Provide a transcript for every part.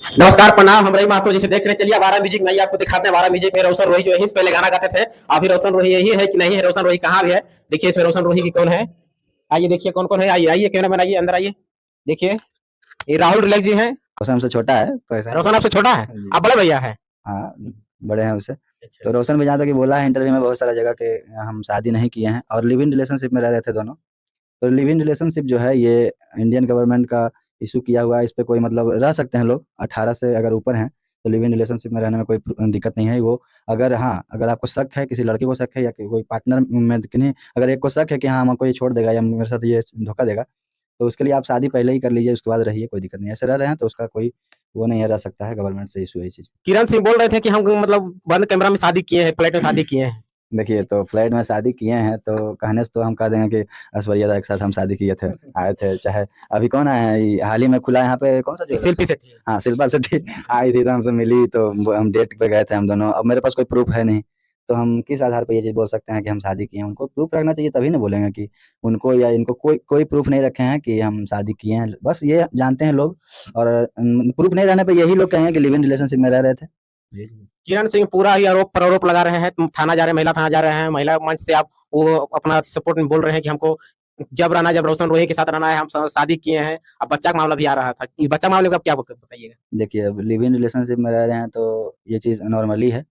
नमस्कार प्रणाम, हम रही महतो जैसे देख रहे हैं। चलिए अब आरा म्यूजिक नहीं आपको दिखाते हैं। आरा म्यूजिक में रोशन रोही जो है पहले गाना गाते थे। अभी रोशन रोही यही है कि नहीं है? रोशन रोही कहाँ भी है? देखिए इसमें रोशन रोही की कौन है। आइए देखिए कौन कौन है। आइए आइए कैमरा मैन, आइए अंदर आइए। देखिए ये राहुल रिलैक्स जी हैं। रोशन हमसे छोटा है तो ऐसा है। रोशन आपसे छोटा है, जी। आप बड़े भैया है। हाँ, बड़े हैं उससे। अच्छा तो रोशन भी जहाँ तक कि बोला है इंटरव्यू में बहुत सारा जगह के हम शादी नहीं किए हैं और लिव इन रिलेशनशिप में रह रहे थे दोनों। तो लिव इन रिलेशनशिप जो है ये इंडियन गवर्नमेंट का इशू किया हुआ है। इस पे कोई मतलब रह सकते हैं लोग 18 से अगर ऊपर हैं तो लिव इन रिलेशनशिप में रहने में कोई दिक्कत नहीं है। वो अगर हाँ, अगर आपको शक है, किसी लड़के को शक है या कोई पार्टनर में किन्हीं, अगर एक को शक है कि हाँ हमको ये छोड़ देगा या मेरे साथ ये धोखा देगा, तो उसके लिए आप शादी पहले ही कर लीजिए, उसके बाद रहिए, कोई दिक्कत नहीं है। ऐसे रह रहे हैं तो उसका कोई वो नहीं है, रह सकता है, गवर्नमेंट से इशू है ये चीज़। किरण सिंह बोल रहे थे कि हम मतलब बंद कैमरा में शादी किए हैं, फ्लैट में शादी किए हैं। देखिए, तो फ्लैट में शादी किए हैं तो कहने से तो हम कह देंगे कि ऐश्वर्या राय के साथ हम शादी किए थे, आए थे। चाहे अभी कौन आया है, ये हाल ही में खुला है यहाँ पे कौन सा ज्वेलर्स? शिल्पी सेठी। हाँ, शिल्पा शेट्टी आई थी तो हमसे मिली, तो हम डेट पे गए थे हम दोनों। अब मेरे पास कोई प्रूफ है नहीं, तो हम किस आधार पे ये चीज़ बोल सकते हैं कि हम शादी किए हैं? उनको प्रूफ रखना चाहिए, तभी ना बोलेंगे कि उनको या इनको कोई कोई प्रूफ नहीं रखे हैं कि हम शादी किए हैं। बस ये जानते हैं लोग, और प्रूफ नहीं रहने पे यही लोग कहेंगे कि लिव इन रिलेशनशिप में रह रहे थे। जी। किरण सिंह पूरा ही आरोप पर आरोप लगा रहे हैं। तुम थाना जा रहे हैं, महिला थाना जा रहे हैं, महिला मंच से आप वो अपना सपोर्ट में बोल रहे हैं कि हमको जब रहना, जब रोशन रोही के साथ रहना है, हम शादी किए हैं। अब बच्चा का मामला भी आ रहा था, ये बच्चा मामले का क्या बताइएगा? देखिए, अब लिव इन रिलेशनशिप में रह रहे हैं तो ये चीज़ नॉर्मली है।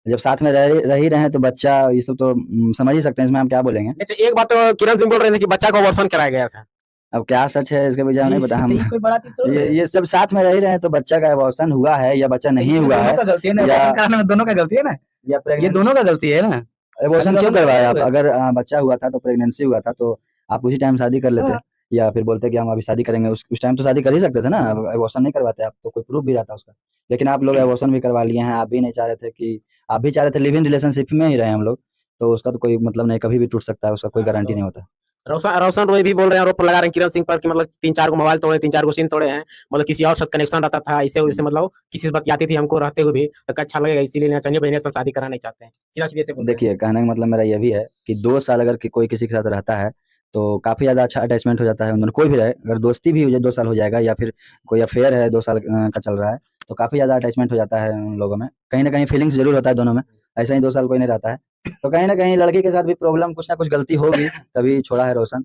जब साथ में रह ही रहे हैं तो बच्चा ये सब तो समझ ही सकते हैं, इसमें हम क्या बोलेंगे। नहीं तो एक बात तो किरण सिंह बोल रहे थे कि बच्चा को अबॉर्शन कराया गया था। अब क्या सच है इसके वजह नहीं पता हम। ये कोई बड़ा चीज थोड़ी है। ये सब साथ में रह ही रहे हैं तो बच्चा का अबॉर्शन हुआ है या बच्चा नहीं इसमें हुआ दोनों है, का गलती है ना, या अबॉर्शन कराने में दोनों का गलती है ना। या ये प्रेगनेंसी। दोनों का गलती है ना। अबॉर्शन अभी क्यों दोनों करवाए का आप? गलती अगर बच्चा हुआ था तो प्रेगनेंसी हुआ था तो आप उसी टाइम शादी कर लेते, है। या फिर बोलते कि हम अभी शादी करेंगे, उस टाइम तो शादी कर ही सकते थे ना। अबॉर्शन नहीं करवाते आप तो कोई प्रूफ भी रहता उसका। लेकिन आप लोग अबॉर्शन भी करवा लिए हैं। आप भी नहीं चाह रहे थे कि, आप भी चाह रहे थे लिव इन रिलेशनशिप में ही रहे हम लोग, तो उसका तो कोई मतलब नहीं, कभी भी टूट सकता है, उसका कोई हाँ, गारंटी तो नहीं होता। रोशन रोशन रोय भी बोल रहे हैं, आरोप लगा रहे हैं किरण सिंह पर कि मतलब 3-4 गो मोबाइल तोड़े, 3-4 गो सिम तोड़े हैं। मतलब किसी और साथ कनेक्शन रहता था, इसे वजह से मतलब किसी से बतियाती थी हमको रहते हुए भी, तो अच्छा लगेगा इसीलिए ना चाहिए बहने से हम शादी कराना नहीं चाहते हैं। सीधा-सीधे से बोल रहे हैं। देखिए, कहने का मतलब मेरा ये भी है कि 2 साल अगर कोई किसी के साथ रहता है, तो काफ़ी ज़्यादा अच्छा अटैचमेंट हो जाता है उन दोनों। कोई भी रहे, अगर दोस्ती भी हो जाए 2 साल हो जाएगा, या फिर कोई अफेयर है 2 साल का चल रहा है, तो काफ़ी ज़्यादा अटैचमेंट हो जाता है उन लोगों में। कहीं न कहीं फीलिंग्स ज़रूर होता है दोनों में। ऐसे ही 2 साल कोई नहीं रहता है। तो कहीं न कहीं लड़की के साथ भी प्रॉब्लम, कुछ ना कुछ गलती होगी, तभी छोड़ा है रोशन।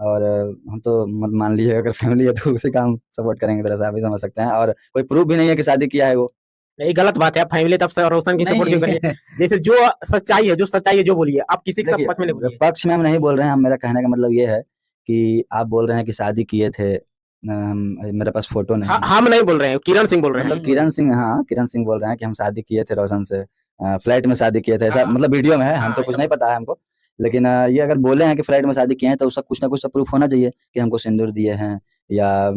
और हम तो मान लीजिए अगर फैमिली है तो उसी का हम सपोर्ट करेंगे, एक तरह से आप भी समझ सकते हैं। और कोई प्रूफ भी नहीं है कि शादी किया है वो। नहीं, गलत बात है। आप फैमिली तब से रोशन की सपोर्ट क्यों करिए? जैसे जो सच्चाई है, जो बोलिए। आप किसी के साथ देखिए, पक्ष में नहीं बोलिए। पक्ष में हम नहीं बोल रहे हैं। हम, मेरा कहने का मतलब ये है कि आप बोल रहे हैं कि शादी किए थे, मेरे पास फ़ोटो नहीं है। हम नहीं बोल रहे हैं, किरण सिंह बोल रहे मतलब हैं। किरण सिंह, हाँ, किरण सिंह बोल रहे हैं कि हम शादी किए थे रोशन से, फ्लैट में शादी किए थे, ऐसा मतलब वीडियो में है, हम तो कुछ नहीं पता है हमको। लेकिन ये अगर बोले हैं कि फ्लैट में शादी किए हैं तो उसका कुछ ना कुछ तो प्रूफ होना चाहिए कि हमको सिंदूर दिए हैं, या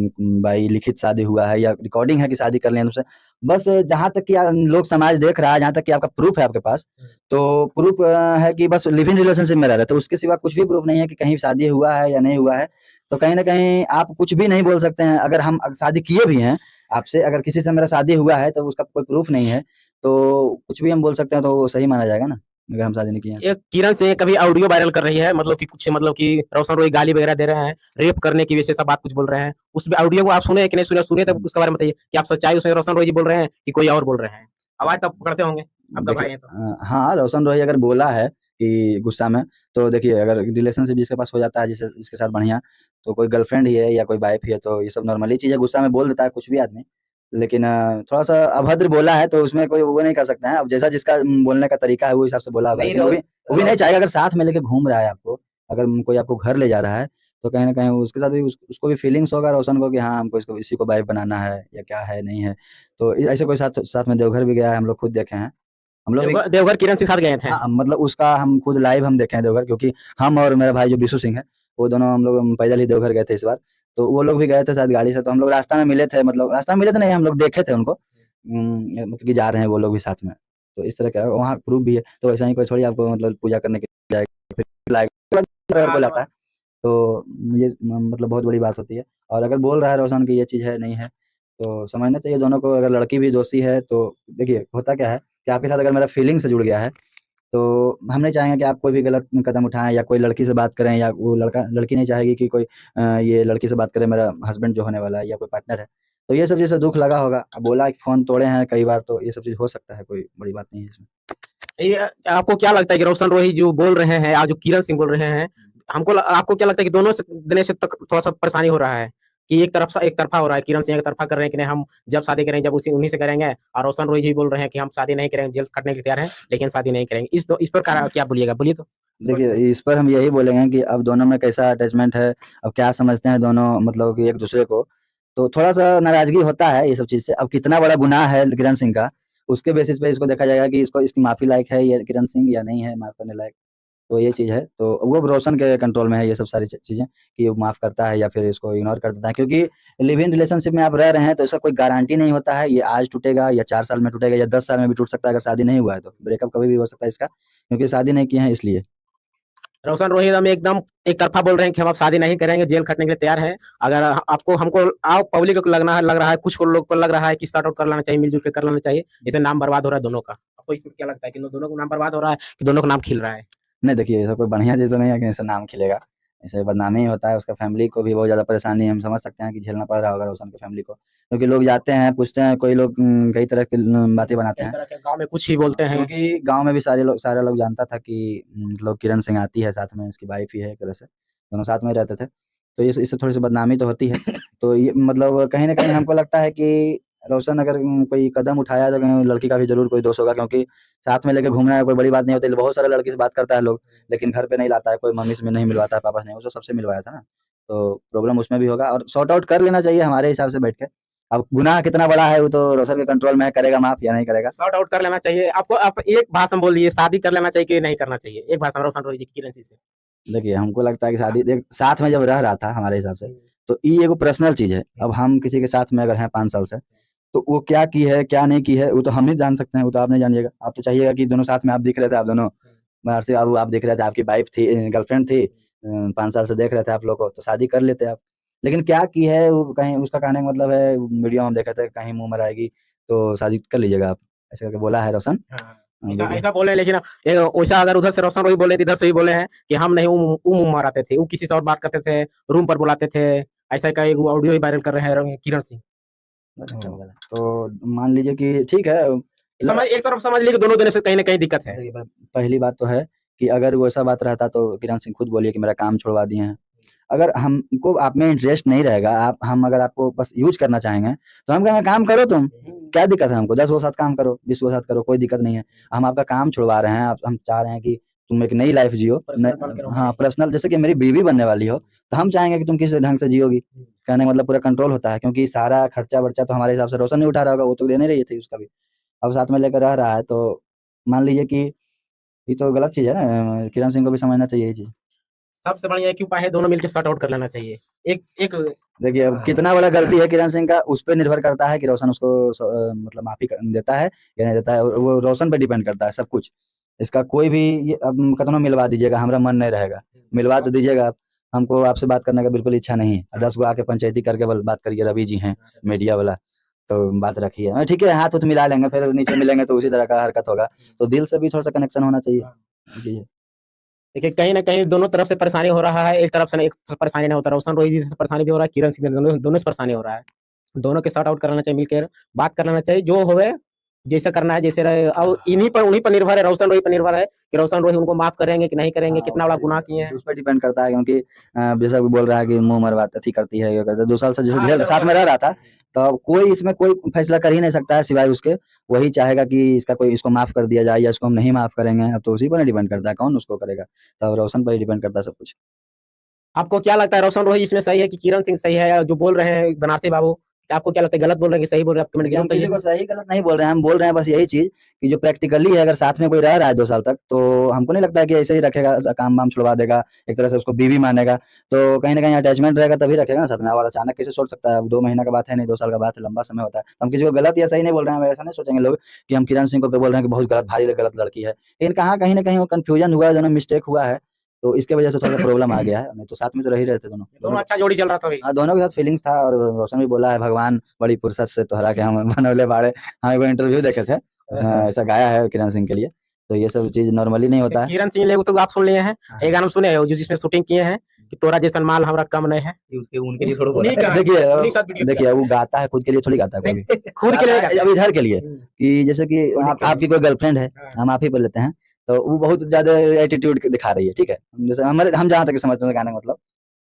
भाई लिखित शादी हुआ है, या रिकॉर्डिंग है कि शादी कर लिए हैं तुमसे। बस जहाँ तक कि लोग समाज देख रहा है, जहाँ तक कि आपका प्रूफ है आपके पास, तो प्रूफ है कि बस लिव इन रिलेशनशिप में रह रहे, तो उसके सिवा कुछ भी प्रूफ नहीं है कि कहीं शादी हुआ है या नहीं हुआ है। तो कहीं न कहीं आप कुछ भी नहीं बोल सकते हैं। अगर हम शादी किए भी हैं आपसे, अगर किसी से मेरा शादी हुआ है तो उसका कोई प्रूफ नहीं है, तो कुछ भी हम बोल सकते हैं तो वो सही माना जाएगा ना, अगर हम शादी नहीं किए हैं तो। एक किरण सिंह कभी ऑडियो वायरल कर रही है, मतलब कि कुछ, मतलब कि रोशन रोई गाली वगैरह दे रहे हैं, रेप करने की वजह से सब बात कुछ बोल रहे हैं। उस ऑडियो को आप सुने कि नहीं सुने? सुने तो उसके बारे में बताइए कि आप सच्चाई उसमें रोशन रोई जी बोल रहे हैं कि कोई और बोल रहे हैं? आवाज तो पकड़ते होंगे, आपका देखिए, भाई है तो। हाँ, रोशन रोही अगर बोला है कि गुस्सा में, तो देखिए, अगर रिलेशनशिप जिसके पास हो जाता है, जिसके साथ बढ़िया, तो कोई गर्लफ्रेंड ही है या कोई वाइफ ही है, तो ये सब नॉर्मली चीज़ है, गुस्सा में बोल देता है कुछ भी आदमी। लेकिन थोड़ा-सा अभद्र बोला है तो उसमें कोई वो नहीं कर सकते हैं। अब जैसा जिसका बोलने का तरीका है वो हिसाब से बोला होगा। नहीं लेकिन वो भी नहीं चाहेगा, अगर साथ में लेके घूम रहा है आपको, अगर कोई आपको घर ले जा रहा है, तो कहीं न कहीं उसके साथ भी उसको भी फीलिंग्स होगा रोशन को कि हाँ, हमको इसी को वाइफ बनाना है, या क्या है, नहीं है। तो ऐसे कोई साथ साथ में देवघर भी गया है, हम लोग खुद देखे हैं। हम लोग भी, देवघर किरण सिंह साथ गए थे। हाँ, मतलब उसका हम खुद लाइव हम देखे हैं देवघर, क्योंकि हम और मेरा भाई जो बिशु सिंह है, वो दोनों हम लोग पैदल ही देवघर गए थे इस बार। तो वो लोग भी गए थे शायद गाड़ी से, तो हम लोग रास्ता में मिले थे, मतलब रास्ता में मिले थे नहीं, हम लोग देखे थे उनको, मतलब कि जा रहे हैं वो लोग भी साथ में। तो इस तरह का वहाँ प्रूफ भी है। तो ऐसा ही कोई थोड़ी आपको मतलब पूजा करने के लिए जाएगा, फिर लाएगा, अगर कोई लाता है तो ये मतलब बहुत बड़ी बात होती है। और अगर बोल रहा है रोशन कि ये चीज़ है, नहीं है, तो समझना चाहिए दोनों को। अगर लड़की भी दोषी है तो देखिए, होता क्या है कि आपके साथ अगर मेरा फीलिंग से जुड़ गया है, तो हम नहीं चाहेंगे कि आप कोई भी गलत कदम उठाएँ, या कोई लड़की से बात करें, या वो लड़की नहीं चाहेगी कि कोई ये लड़की से बात करे, मेरा हस्बैंड जो होने वाला है या कोई पार्टनर है। तो ये सब चीज़ से दुख लगा होगा। अब बोला कि फ़ोन तोड़े हैं कई बार, तो ये सब चीज़ हो सकता है, कोई बड़ी बात नहीं है इसमें। ये आपको क्या लगता है कि रोशन रोही जो बोल रहे हैं आज जो किरण सिंह बोल रहे हैं, आपको क्या लगता है कि दोनों से दिनेश से तक थोड़ा-सा परेशानी हो रहा है? कि एक तरफ़ा हो रहा है, किरण सिंह एक तरफ़ा कर रहे हैं कि नहीं हम जब शादी करेंगे जब उसी उन्हीं से करेंगे और रोशन रोही जी बोल रहे हैं कि हम शादी नहीं करेंगे, जेल खटने के लिए तैयार हैं, लेकिन शादी नहीं करेंगे। इस पर क्या बोलिएगा? बोलिए तो। देखिए, इस पर हम यही बोलेंगे कि अब दोनों में कैसा अटैचमेंट है, अब क्या समझते हैं दोनों, मतलब कि एक-दूसरे को। तो थोड़ा-सा नाराज़गी होता है ये सब चीज़ से। अब कितना बड़ा गुनाह है किरण सिंह का, उसके बेसिस पे इसको देखा जाएगा कि इसको इसकी माफ़ी लायक है ये किरण सिंह या नहीं है माफ़ करने लायक। तो ये चीज़ है। तो वो रोशन के कंट्रोल में है ये सब सारी चीज़ें कि वो माफ़ करता है या फिर इसको इग्नोर कर देता है। क्योंकि लिव इन रिलेशनशिप में आप रह रहे हैं तो इसका कोई गारंटी नहीं होता है, ये आज टूटेगा या 4 साल में टूटेगा या 10 साल में भी टूट सकता है अगर शादी नहीं हुआ है तो। ब्रेकअप कभी भी हो सकता है इसका, क्योंकि शादी नहीं किए हैं इसलिए। रोशन रोही एकदम एक तरफ़ा बोल रहे हैं कि हम अब शादी नहीं करेंगे, जेल खटने के लिए तैयार हैं। अगर आपको हमको आप पब्लिक को लग रहा है, कुछ लोग को लग रहा है कि सॉर्ट आउट कर लेना चाहिए, मिल-जुल के कर लेना चाहिए। इससे नाम बर्बाद हो रहा है दोनों का। आपको इसमें क्या लगता है कि दोनों का नाम बर्बाद हो रहा है कि दोनों का नाम खिल रहा है? नहीं देखिए, ऐसा कोई बढ़िया चीज़ तो नहीं है कि इससे नाम खिलेगा। इससे बदनामी ही होता है, उसका फैमिली को भी बहुत ज़्यादा परेशानी हम समझ सकते हैं कि झेलना पड़ रहा होगा रोशन की फैमिली को। क्योंकि लोग जाते हैं, पूछते हैं, कोई लोग कई तरह की बातें बनाते कई हैं। तरह के गाँव में कुछ ही बोलते हैं। क्योंकि गाँव में भी सारे लोग जानता था कि मतलब किरण सिंह आती है साथ में, उसकी वाइफ़ ही है एक तरह से, दोनों साथ में ही रहते थे। तो इससे थोड़ी-सी बदनामी तो होती है। तो ये मतलब कहीं न कहीं हमको लगता है कि रोशन अगर कोई कदम उठाया तो कहीं लड़की का भी ज़रूर कोई दोष होगा, क्योंकि साथ में लेके घूमना है कोई बड़ी बात नहीं होती। बहुत सारे लड़की से बात करता है लोग, लेकिन घर पे नहीं लाता है, कोई मम्मी से नहीं मिलवाता है, पापा से नहीं, वो तो सबसे मिलवाया था ना। तो प्रॉब्लम उसमें भी होगा और सॉर्ट आउट कर लेना चाहिए हमारे हिसाब से बैठ के। अब गुनाह कितना बड़ा है वो तो रोशन के कंट्रोल में है, करेगा माफ़ या नहीं करेगा। सॉर्ट आउट कर लेना चाहिए। आपको आप एक भाषा में बोलिए, शादी कर लेना चाहिए कि नहीं करना चाहिए? एक भाषा में रोशन रोही जी की किरण सिंह से। देखिए, हमको लगता है कि शादी देख साथ में जब रह रहा था हमारे हिसाब से, तो ये एगो पर्सनल चीज़ है। अब हम किसी के साथ में अगर हैं 5 साल से, तो वो क्या की है, क्या नहीं की है, वो तो हम ही जान सकते हैं, वो तो आप नहीं जानिएगा। आप तो चाहिएगा कि दोनों साथ में आप दिख रहे थे, आप दोनों बाहर से आप देख रहे थे, आपकी वाइफ़ थी, गर्लफ्रेंड थी, 5 साल से देख रहे थे आप लोग को, तो शादी कर लेते आप। लेकिन क्या की है, वो कहीं उसका कहने का मतलब है वीडियो में हम देखे थे, कहीं मुँह मराएगी, तो शादी कर लीजिएगा आप, ऐसे करके बोला है रोशन। हाँ, ऐसा देखिए ऐसा बोले लेकिन वैसा अगर उधर से रोशन रोही बोले इधर से भी बोले हैं कि हम नहीं मुंह माराते थे, वो किसी से और बात करते थे, रूम पर बुलाते थे, ऐसा का एक ऑडियो ही वायरल कर रहे हैं किरण सिंह। तो मान लीजिए कि ठीक है, ल एक तरफ समझ लीजिए कि दोनों देने से कहीं न कहीं दिक्कत है। देखिए, पहली बात तो है कि अगर वो ऐसा बात रहता तो किरण सिंह खुद बोलिए कि मेरा काम छुड़वा दिए हैं। अगर हमको आप में इंटरेस्ट नहीं रहेगा, हम अगर आपको बस यूज़ करना चाहेंगे, तो हम कहेंगे काम करो तुम, क्या दिक्कत है हमको? 10 लोगों के साथ काम करो, 20 लोगों के साथ करो, कोई दिक्कत नहीं है। हम आपका काम छुड़वा रहे हैं, हम चाह रहे हैं कि तुम एक नई लाइफ़ जियो। पर्सनल बन के रहो हाँ, हमारे। पर्सनल जैसे कि मेरी बीवी बनने वाली हो, तो हम चाहेंगे कि तुम किस ढंग से जियोगी। कहने का मतलब पूरा कंट्रोल होता है, क्योंकि सारा खर्चा-वर्चा तो हमारे हिसाब से रोशन नहीं उठा रहा होगा, वो तो दे नहीं रही थी उसका भी। अब साथ में लेकर रह रहा है, तो मान लीजिए कि ये तो गलत चीज़ है ना, किरण सिंह को भी समझना चाहिए ये चीज़। सबसे बढ़िया एक उपाय है दोनों मिलके सॉर्ट आउट कर लेना चाहिए। एक एक देखिए, अब कितना बड़ा गलती है किरण सिंह का, उस पे निर्भर करता है कि रोशन उसको मतलब माफ़ी क देता है या नहीं देता है, और वो रोशन पे डिपेंड करता है सब कुछ। इसका कोई भी ये अब कितनों मिलवा दीजिएगा, हमारा मन नहीं रहेगा। मिलवा तो दीजिएगा आप, हमको आपसे बात करने का बिल्कुल इच्छा नहीं है। 10 गो आके पंचायती करके बल बात करिए, रवि जी हैं मीडिया वाला, तो बात रखिए। ठीक है, हाथ-वाथ मिला लेंगे, फिर नीचे मिलेंगे तो उसी तरह का हरकत होगा। तो दिल से भी थोड़ा-सा कनेक्शन होना चाहिए। जी। देखिए कहीं न कहीं दोनों तरफ से परेशानी हो रहा है, एक तरफ से नहीं एक परेशानी नहीं होता, रोशन रोही जी से परेशानी भी हो रहा है, किरण सिंह दोनों से परेशानी हो रहा है। दोनों के सॉर्ट आउट कराना चाहिए मिलकर, बात कर लेना चाहिए, जो होवे, जैसा करना है जैसे रहे अब उन्हीं पर निर्भर है, रोशन रोही पर निर्भर है कि रोशन रोही उनको माफ़ करेंगे कि नहीं करेंगे, हाँ, कितना बड़ा गुनाह किए हैं। उस पे डिपेंड करता है, क्योंकि जैसा वो बोल रहा है कि मुँह मरवाती अथी करती है, ये करती है। 2 साल से जैसे हाँ, साथ में रह रहा था, तो तो इसमें कोई फैसला कर ही नहीं सकता है सिवाय उसके। वही चाहेगा कि इसको माफ़ कर दिया जाए या इसको हम नहीं माफ़ करेंगे। अब तो उसी पर ना डिपेंड करता है, कौन उसको करेगा? तो रोशन पर ही डिपेंड करता है सब कुछ। आपको क्या लगता है रोशन रोही इसमें सही है कि किरण सिंह सही है? जो बोल रहे हैं बनारसी बाबू, आपको क्या लगता है गलत बोल रहे हैं कि सही बोल रहे हैं? आप कमेंट देखिए, ज़रूर हम किसी बताइए। को सही-गलत नहीं बोल रहे हैं, हम बोल रहे हैं बस यही चीज़ कि जो प्रैक्टिकली है, अगर साथ में कोई रह रहा है 2 साल तक, तो हमको नहीं लगता है कि ऐसे ही रखेगा, काम-वाम छुड़वा देगा, एक तरह से उसको बीवी मानेगा। तो कहीं न कहीं अटैचमेंट रहेगा तभी रखेगा ना साथ में, और अचानक कैसे छोड़ सकता है? अब 2 महीना का बात है नहीं, 2 साल का बात है, लंबा समय होता है। हम किसी को गलत या सही नहीं बोल रहे हैं, हम ऐसा नहीं सोचेंगे लोग कि हम किरण सिंह को पे बोल रहे हैं कि बहुत गलत, भारी गलत लड़की है। लेकिन कहाँ कहीं न कहीं वो कन्फ्यूजन हुआ है, दोनों मिस्टेक हुआ है, तो इसके वजह से थोड़ा-सा प्रॉब्लम आ गया है, नहीं तो साथ में तो रह ही रहे थे दोनों। दोनों अच्छा जोड़ी चल रहा था अभी। हाँ, दोनों के साथ फीलिंग्स था, और रोशन भी बोला है भगवान बड़ी फुर्सत से तोहरा के हम बनौले बाड़े। हम एगो इंटरव्यू देखे थे, उसमें ऐसा गाया है किरण सिंह के लिए। तो ये सब चीज़ नॉर्मली नहीं होता है। किरण सिंह ने तो आप सुन लिए हैं, हाँ, एक गाना सुने हो जो जिसमें शूटिंग किए हैं, कि तोरा जैसा माल हमरा कम नहीं है। उसके उनके लिए थोड़ा उन्हीं का देखिए उन्हीं के साथ वीडियो देखिए वो गाता है खुद के लिए थोड़ी गाता है कोई भी। खुद के लिए अब इधर के लिए कि जैसे कि आपकी कोई गर्लफ्रेंड है, हम आप ही बोल लेते हैं, तो वो बहुत ज्यादा एटीट्यूड दिखा रही है, ठीक है, जैसे हम जहाँ तक समझते हैं गाने का मतलब,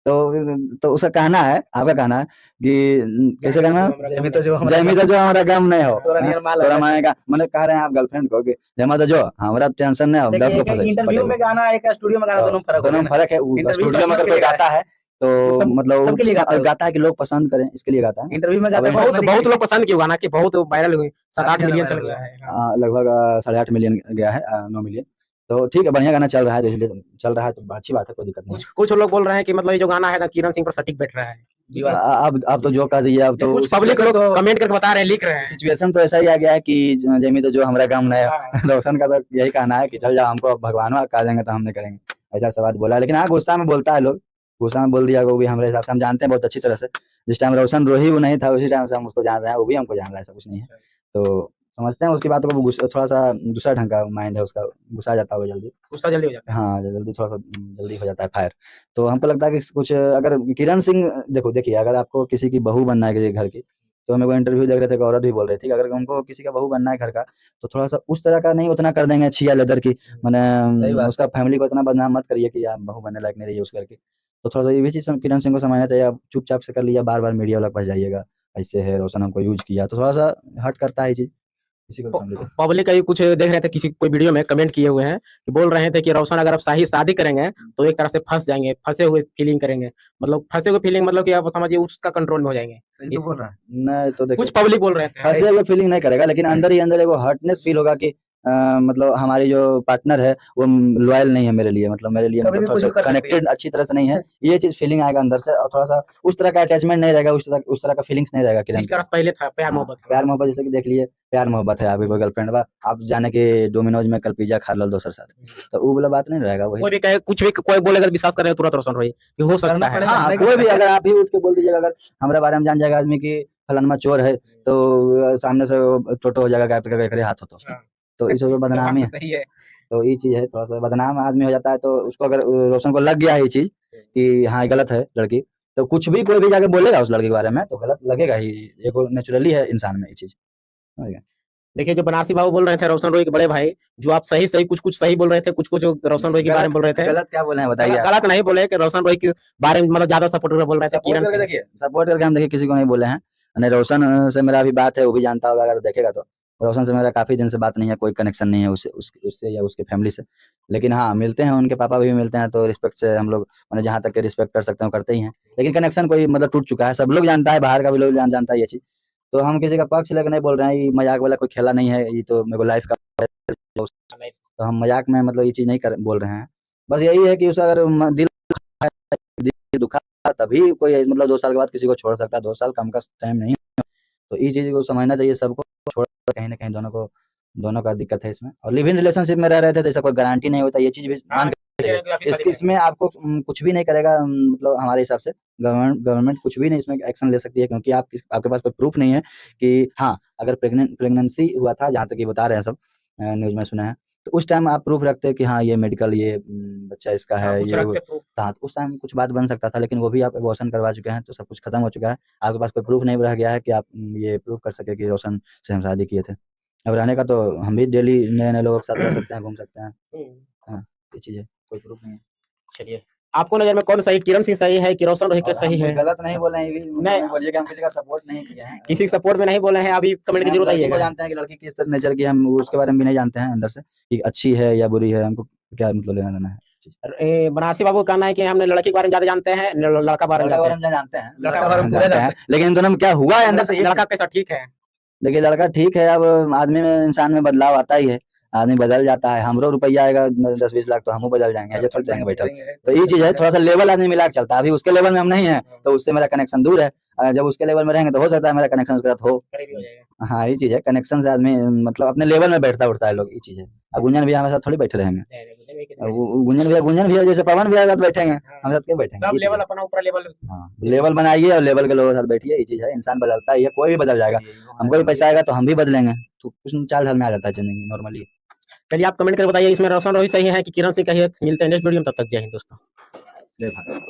तो उसका कहना है, आपका कहना है कि कैसे कहना है, जमी तो जो हमारा गम नहीं हो, तोरा नियर माल तोरा है। मांगेगा, मैंने कह रहे हैं आप गर्लफ्रेंड को कि जमा तो जो हमारा टेंशन नहीं हो, 10 को फंसे इंटरव्यू में गाना एक स्टूडियो में गाना दोनों में दोनों में फर्क है। स्टूडियो में अगर कोई गाता है तो मतलब सबके लिए गाता है। गाता है कि लोग पसंद करें, इसके लिए गाता है। इंटरव्यू में गाता है, बहुत लोग पसंद किए गाना कि बहुत वायरल हुई, 7-8 मिलियन चल गया है। लगभग 8.5 मिलियन गया है, 9 मिलियन। तो ठीक है, बढ़िया गाना चल रहा है, तो इसलिए चल रहा है तो अच्छी बात है, कोई दिक्कत नहीं। कुछ लोग बोल रहे हैं कि मतलब ये जो गाना है ना किरण सिंह पर सटीक बैठ रहा है। अब तो जो कह दिए, अब तो कुछ पब्लिक लोग कमेंट करके बता रहे हैं, लिख रहे हैं। सिचुएशन तो ऐसा ही आ गया है कि जमी तो जो हमारा गम नहीं है। रोशन का तो यही कहना है कि चल जाओ, हमको भगवान कहा देंगे तो हम नहीं करेंगे, ऐसा सब बात बोला। लेकिन हाँ, गुस्सा में बोलता है लोग, गुस्सा में बोल दिया, वो भी हमारे हिसाब से हम जानते हैं बहुत अच्छी तरह से। जिस टाइम रोशन रोही वो नहीं था, उसी टाइम से हम उसको जान रहे हैं, वो भी हमको जान रहा है, ऐसा कुछ नहीं है। तो समझते हैं उसकी बातों को, थोड़ा सा दूसरा ढंग का माइंड है उसका, गुस्सा जाता है जल्दी, गुस्सा जल्दी हो जाता है। हाँ जल्दी, थोड़ा सा जल्दी हो जाता है फायर। तो हमको लगता है कि कुछ अगर किरण सिंह, देखिए अगर आपको किसी की बहू बनना है किसी घर की, तो मेरे को इंटरव्यू देख रहे थे, एक औरत भी बोल रही थी, अगर उनको किसी का बहू बनना है घर का, तो थोड़ा सा उस तरह का नहीं, उतना कर देंगे छिया लेदर की, मैंने उसका फैमिली को इतना बदनाम मत करिए कि आप बहू बनने लायक नहीं रही उस घर की। तो थोड़ा सा ये भी चीज़ किरण सिंह को समझना चाहिए, आप चुपचाप से कर लीजिए, बार बार मीडिया वाला पास जाइएगा, ऐसे है रोशन हमको यूज किया, तो थोड़ा सा हट करता है ये चीज़, किसी को भी समझ लीजिए। पब्लिक का कुछ देख रहे थे, किसी कोई वीडियो में कमेंट किए हुए हैं कि बोल रहे थे कि रोशन अगर आप सही शादी करेंगे तो एक तरह से फंस जाएंगे, फंसे हुए फीलिंग करेंगे, मतलब फंसे हुए फीलिंग मतलब कि आप समझिए उसका कंट्रोल में हो जाएंगे। सही तो बोल रहा है। नहीं तो देखिए, कुछ पब्लिक बोल रहे थे फंसे हुए फीलिंग नहीं करेगा, लेकिन अंदर ही अंदर एगो हर्टनेस फील होगा कि मतलब हमारी जो पार्टनर है वो लॉयल नहीं है मेरे लिए, मतलब मेरे लिए कभी भी मतलब कुछ भी थोड़ा कर सा सकती है। कनेक्टेड अच्छी तरह से नहीं है, ये चीज फीलिंग आएगा अंदर से, और थोड़ा सा उस तरह का अटैचमेंट नहीं रहेगा, उस तरह का फीलिंग्स नहीं रहेगा किरण जिस तरह से पहले था प्यार मोहब्बत। प्यार मोहब्बत जैसे कि देख लिए, प्यार मोहब्बत है, आपकी कोई गर्लफ्रेंड बा, आप जाने के डोमिनोज में कल पिज्जा खा लो दोसर साथ, तो वो वाला बात नहीं रहेगा। वही कोई भी कहे, कुछ भी कोई बोलेगा तो विश्वास कर रहे हैं तुरंत रोशन रोही कि हो सकता है। पड़ेगा। हाँ, कोई भी अगर आप ही उठ के बोल दीजिएगा, अगर हमारे बारे में जान जाएगा आदमी की फलानमा चोर है, तो सामने से टोटो हो जाएगा, एकरे हाथ हो तो इस बदनामी है। सही है। तो ये चीज है, थोड़ा सा बदनाम आदमी हो जाता है, तो उसको अगर रोशन को लग गया है ये चीज कि हाँ ये गलत है लड़की, तो कुछ भी कोई भी जाके बोलेगा उस लड़की के बारे में तो गलत लगेगा ही, ये नेचुरली है इंसान में ये चीज। देखिए जो बनारसी बाबू बोल रहे थे रोशन रोही के बड़े भाई, जो आप सही कुछ सही बोल रहे थे, कुछ जो रोशन रोही के बारे में बोल रहे थे, गलत क्या बोले हैं बताइए। गलत नहीं बोले कि रोशन रोही के बारे में मतलब ज्यादा सपोर्ट बोल रहे थे किरण सिंह। देखिए सपोर्ट करके हम देखिए किसी को नहीं बोले हैं, नहीं रोशन से मेरा अभी बात है, वो भी जानता होगा अगर देखेगा तो। रोशन से मेरा काफी दिन से बात नहीं है, कोई कनेक्शन नहीं है उससे या उसके फैमिली से, लेकिन हाँ मिलते हैं, उनके पापा भी मिलते हैं, तो रिस्पेक्ट से हम लोग मैंने जहाँ तक के रिस्पेक्ट कर सकते हैं करते ही हैं, लेकिन कनेक्शन कोई मतलब टूट चुका है, सब लोग जानता है, बाहर का भी लोग जानता है ये चीज। तो हम किसी का पक्ष लेकर नहीं बोल रहे हैं, ये मजाक वाला कोई खेला नहीं है, ये तो मेरे को लाइफ का, तो हम मजाक में मतलब ये चीज नहीं बोल रहे हैं। बस यही है कि उसे अगर दिल दुखा तभी कोई मतलब 2 साल के बाद किसी को छोड़ सकता है, 2 साल कम का टाइम नहीं है, तो इस चीज को समझना चाहिए सबको। छोड़ कहीं ना कहीं दोनों का दिक्कत है इसमें, और लिव इन रिलेशनशिप में रह रहे थे तो ऐसा कोई गारंटी नहीं होता, ये चीज भी मान इसमें आपको कुछ भी नहीं करेगा, मतलब हमारे हिसाब से गवर्नमेंट कुछ भी नहीं इसमें एक्शन ले सकती है, क्योंकि आपके पास कोई प्रूफ नहीं है कि हाँ अगर प्रेगनेंसी हुआ था, जहाँ तक ये बता रहे हैं सब न्यूज में सुना है, तो उस टाइम आप प्रूफ रखते कि हाँ ये मेडिकल, ये बच्चा इसका है, ये था, तो उस टाइम कुछ बात बन सकता था, लेकिन वो भी आप एबॉर्शन करवा चुके हैं, तो सब कुछ खत्म हो चुका है, आपके पास कोई प्रूफ नहीं रह गया है कि आप ये प्रूफ कर सके कि रोशन से हम शादी किए थे। अब रहने का तो हम भी डेली नए नए लोगों के साथ रह सकते हैं, घूम सकते हैं, हाँ ये चीज है, कोई प्रूफ नहीं है। चलिए आपको नजर में कौन सही, किरण सिंह सही है कि रोशन रोही का सही है? गलत नहीं बोले हैं, नहीं बोलिए कि हम किसी का सपोर्ट नहीं किए हैं, किसी के सपोर्ट में नहीं बोले हैं, अभी कमेंट की जरूरत है। जानते हैं कि लड़की किस तरह नेचर की, हम उसके बारे में भी नहीं जानते हैं अंदर से कि अच्छी है या बुरी है, हमको क्या मतलब लेना देना है। बनारसी बाबू का कहना है कि हमने लड़की के बारे में ज्यादा जानते हैं, लड़का बारे में जानते हैं, लेकिन इन दोनों में क्या हुआ है अंदर से, लड़का कैसा ठीक है? देखिए लड़का ठीक है, अब आदमी में इंसान में बदलाव आता ही है, आदमी बदल जाता है, हमरो रुपया आएगा 10-20 लाख तो हम बदल जाएंगे, ऐसे थोड़ी जाएंगे बैठल, तो ये चीज है, थोड़ा सा लेवल आदमी मिला के चलता है, अभी उसके लेवल में हम नहीं है तो उससे मेरा कनेक्शन दूर है, जब उसके लेवल में रहेंगे तो हो सकता है मेरा कनेक्शन उसके साथ हो। हाँ ये चीज है, कनेक्शन से आदमी मतलब अपने लेवल में बैठता उठता है लोग, ये चीज है। अब गुंजन भैया हमारे साथ थोड़ी बैठे रहेंगे, गुंजन भैया जैसे पवन भैया साथ बैठेंगे, हमारे साथ क्यों बैठेंगे? सब लेवल अपना ऊपर लेवल, हाँ लेवल बनाइए और लेवल के लोगों के साथ बैठिए, ये चीज है, इंसान बदलता है, कोई भी बदल जाएगा, हमको भी पैसा आएगा तो हम भी बदलेंगे, तो कुछ चाल ढाल में आ जाता है जिंदगी नॉर्मली। चलिए आप कमेंट करके बताइए इसमें रोशन रोही सही है कि किरण सिंह सही है। मिलते हैं नेक्स्ट वीडियो में, तब तक जय हिंद दोस्तों। जय भारत।